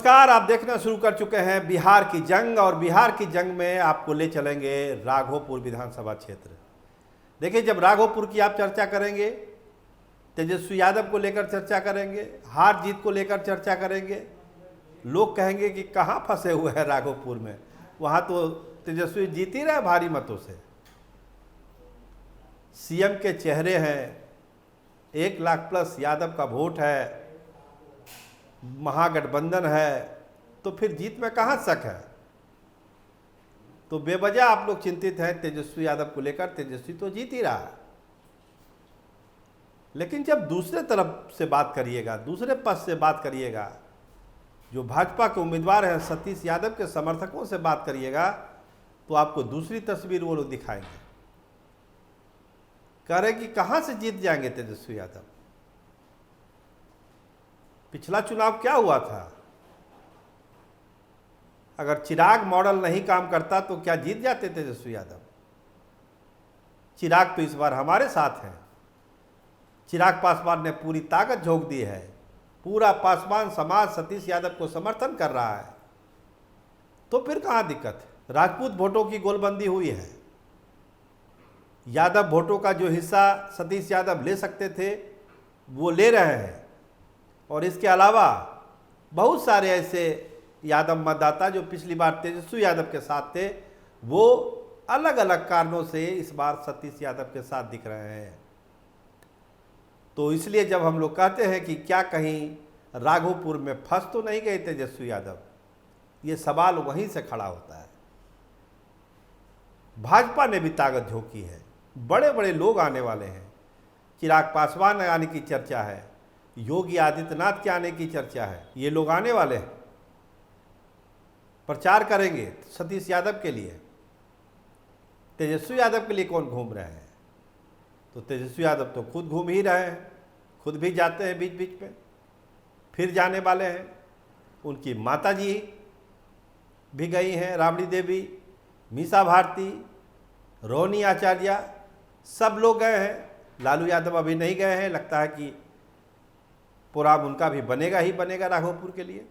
नमस्कार, आप देखना शुरू कर चुके हैं बिहार की जंग। और बिहार की जंग में आपको ले चलेंगे राघोपुर विधानसभा क्षेत्र। देखिए, जब राघोपुर की आप चर्चा करेंगे, तेजस्वी यादव को लेकर चर्चा करेंगे, हार जीत को लेकर चर्चा करेंगे, लोग कहेंगे कि कहाँ फंसे हुए हैं राघोपुर में, वहाँ तो तेजस्वी जीत ही रहे भारी मतों से। सीएम के चेहरे हैं, 1 लाख प्लस यादव का वोट है, महागठबंधन है, तो फिर जीत में कहाँ शक है। तो बेवजह आप लोग चिंतित हैं तेजस्वी यादव को लेकर। तेजस्वी तो जीत ही रहा है, लेकिन जब दूसरे तरफ से बात करिएगा, दूसरे पक्ष से बात करिएगा, जो भाजपा के उम्मीदवार हैं सतीश यादव के समर्थकों से बात करिएगा, तो आपको दूसरी तस्वीर वो लोग दिखाएंगे। कह रहे कि कहाँ से जीत जाएंगे तेजस्वी यादव। पिछला चुनाव क्या हुआ था? अगर चिराग मॉडल नहीं काम करता तो क्या जीत जाते तेजस्वी यादव? चिराग तो इस बार हमारे साथ हैं। चिराग पासवान ने पूरी ताकत झोंक दी है। पूरा पासवान समाज सतीश यादव को समर्थन कर रहा है, तो फिर कहाँ दिक्कत है। राजपूत वोटों की गोलबंदी हुई है। यादव वोटों का जो हिस्सा सतीश यादव ले सकते थे वो ले रहे हैं, और इसके अलावा बहुत सारे ऐसे यादव मतदाता जो पिछली बार तेजस्वी यादव के साथ थे, वो अलग अलग कारणों से इस बार सतीश यादव के साथ दिख रहे हैं। तो इसलिए जब हम लोग कहते हैं कि क्या कहीं राघोपुर में फंस तो नहीं गए तेजस्वी यादव, ये सवाल वहीं से खड़ा होता है। भाजपा ने भी ताकत झोंकी है, बड़े बड़े लोग आने वाले हैं। चिराग पासवान आने की चर्चा है, योगी आदित्यनाथ के आने की चर्चा है। ये लोग आने वाले हैं, प्रचार करेंगे सतीश यादव के लिए। तेजस्वी यादव के लिए कौन घूम रहे हैं? तो तेजस्वी यादव तो खुद घूम ही रहे हैं, खुद भी जाते हैं बीच बीच में, फिर जाने वाले हैं। उनकी माताजी भी गई हैं, राबड़ी देवी, मीसा भारती, रोहिणी आचार्य, सब लोग गए हैं। लालू यादव अभी नहीं गए हैं। लगता है कि प्रोग्राम उनका भी बनेगा ही बनेगा राघोपुर के लिए,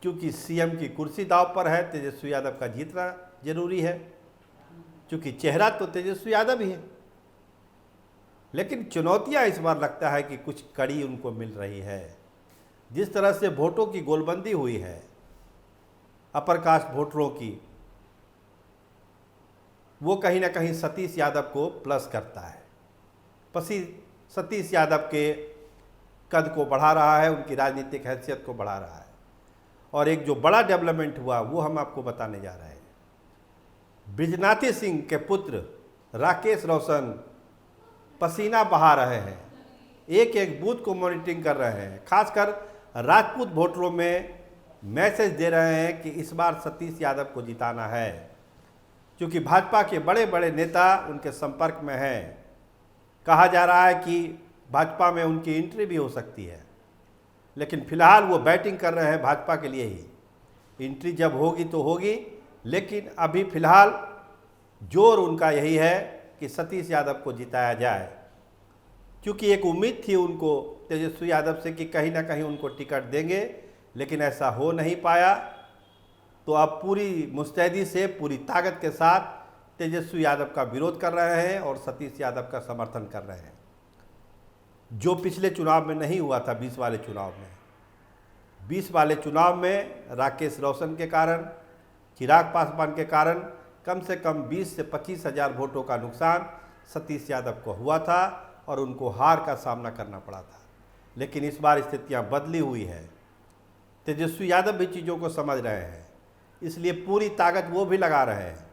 क्योंकि सीएम की कुर्सी दांव पर है। तेजस्वी यादव का जीतना जरूरी है, क्योंकि चेहरा तो तेजस्वी यादव ही है। लेकिन चुनौतियां इस बार लगता है कि कुछ कड़ी उनको मिल रही है। जिस तरह से वोटों की गोलबंदी हुई है, अपर कास्ट वोटरों की, वो कहीं ना कहीं सतीश यादव को प्लस करता है। सतीश यादव के कद को बढ़ा रहा है, उनकी राजनीतिक हैसियत को बढ़ा रहा है। और एक जो बड़ा डेवलपमेंट हुआ वो हम आपको बताने जा रहे हैं। बृजनाथी सिंह के पुत्र राकेश रोशन पसीना बहा रहे हैं, एक एक बूथ को मॉनिटरिंग कर रहे हैं। खासकर राजपूत वोटरों में मैसेज दे रहे हैं कि इस बार सतीश यादव को जिताना है, क्योंकि भाजपा के बड़े बड़े नेता उनके संपर्क में हैं। कहा जा रहा है कि भाजपा में उनकी एंट्री भी हो सकती है, लेकिन फिलहाल वो बैटिंग कर रहे हैं भाजपा के लिए ही। एंट्री जब होगी तो होगी, लेकिन अभी फिलहाल जोर उनका यही है कि सतीश यादव को जिताया जाए, क्योंकि एक उम्मीद थी उनको तेजस्वी यादव से कि कहीं ना कहीं उनको टिकट देंगे, लेकिन ऐसा हो नहीं पाया। तो अब पूरी मुस्तैदी से, पूरी ताकत के साथ तेजस्वी यादव का विरोध कर रहे हैं और सतीश यादव का समर्थन कर रहे हैं, जो पिछले चुनाव में नहीं हुआ था। 20 वाले चुनाव में, 20 वाले चुनाव में राकेश रोशन के कारण, चिराग पासवान के कारण कम से कम 20 से 25 हज़ार वोटों का नुकसान सतीश यादव को हुआ था और उनको हार का सामना करना पड़ा था। लेकिन इस बार स्थितियां बदली हुई है। तेजस्वी यादव भी चीज़ों को समझ रहे हैं, इसलिए पूरी ताकत वो भी लगा रहे हैं।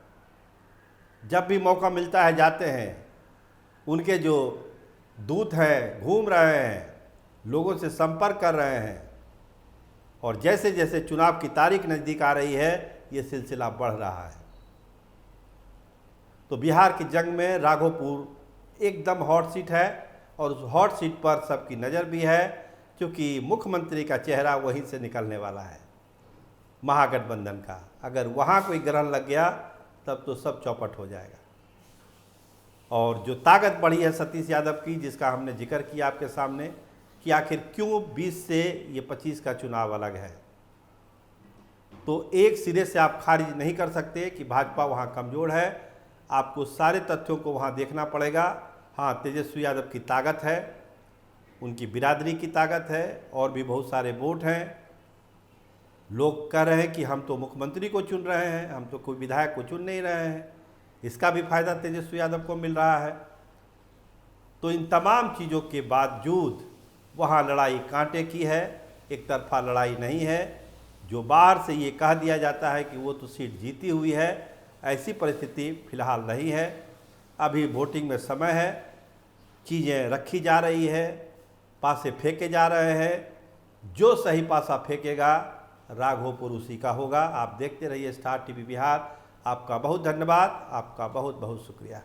जब भी मौका मिलता है जाते हैं। उनके जो दूत हैं घूम रहे हैं, लोगों से संपर्क कर रहे हैं, और जैसे जैसे चुनाव की तारीख नज़दीक आ रही है ये सिलसिला बढ़ रहा है। तो बिहार की जंग में राघोपुर एकदम हॉट सीट है, और उस हॉट सीट पर सबकी नज़र भी है, क्योंकि मुख्यमंत्री का चेहरा वहीं से निकलने वाला है, महागठबंधन का। अगर वहाँ कोई ग्रहण लग गया तब तो सब चौपट हो जाएगा। और जो ताकत बढ़ी है सतीश यादव की, जिसका हमने जिक्र किया आपके सामने, कि आखिर क्यों 20 से ये 25 का चुनाव अलग है। तो एक सिरे से आप खारिज नहीं कर सकते कि भाजपा वहाँ कमज़ोर है। आपको सारे तथ्यों को वहाँ देखना पड़ेगा। हाँ, तेजस्वी यादव की ताकत है, उनकी बिरादरी की ताकत है, और भी बहुत सारे वोट हैं। लोग कह रहे हैं कि हम तो मुख्यमंत्री को चुन रहे हैं, हम तो कोई विधायक को चुन नहीं रहे हैं। इसका भी फायदा तेजस्वी यादव को मिल रहा है। तो इन तमाम चीज़ों के बावजूद वहाँ लड़ाई कांटे की है, एक तरफा लड़ाई नहीं है। जो बाहर से ये कह दिया जाता है कि वो तो सीट जीती हुई है, ऐसी परिस्थिति फिलहाल नहीं है। अभी वोटिंग में समय है, चीज़ें रखी जा रही है, पासे फेंके जा रहे हैं। जो सही पासा फेंकेगा राघोपुर उसी का होगा। आप देखते रहिए स्टार टीवी बिहार। आपका बहुत धन्यवाद, आपका बहुत बहुत शुक्रिया।